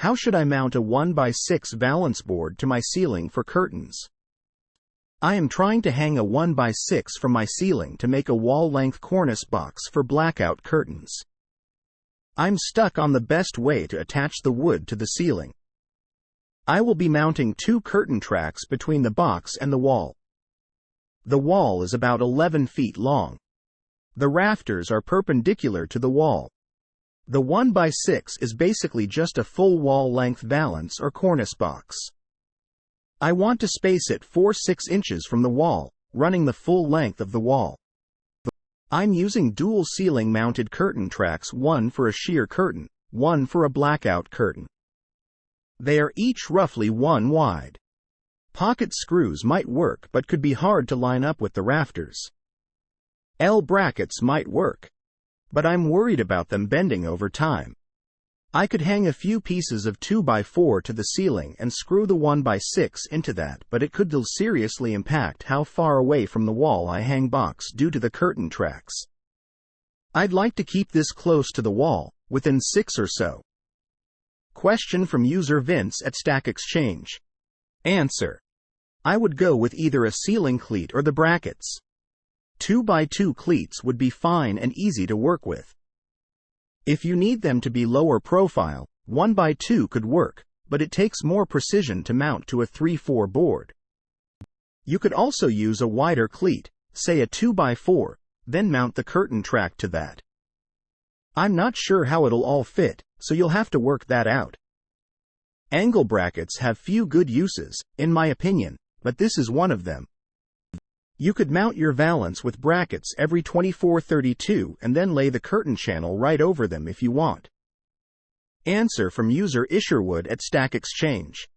How should I mount a 1x6 valance board to my ceiling for curtains? I am trying to hang a 1x6 from my ceiling to make a wall-length cornice box for blackout curtains. I'm stuck on the best way to attach the wood to the ceiling. I will be mounting 2 curtain tracks between the box and the wall. The wall is about 11 feet long. The rafters are perpendicular to the wall. The 1x6 is basically just a full wall-length valance or cornice box. I want to space it 4-6 inches from the wall, running the full length of the wall. I'm using dual ceiling mounted curtain tracks, one for a sheer curtain, one for a blackout curtain. They are each roughly 1 wide. Pocket screws might work but could be hard to line up with the rafters. L brackets might work, but I'm worried about them bending over time. I could hang a few pieces of 2x4 to the ceiling and screw the 1x6 into that, but it could seriously impact how far away from the wall I hang box due to the curtain tracks. I'd like to keep this close to the wall, within 6 or so. Question from user Vince at Stack Exchange. Answer: I would go with either a ceiling cleat or the brackets. 2x2 cleats would be fine and easy to work with. If you need them to be lower profile, 1x2 could work, but it takes more precision to mount to a 3-4 board. You could also use a wider cleat, say a 2x4, then mount the curtain track to that. I'm not sure how it'll all fit, so you'll have to work that out. Angle brackets have few good uses, in my opinion, but this is one of them. You could mount your valance with brackets every 24-32 and then lay the curtain channel right over them if you want. Answer from user Isherwood at Stack Exchange.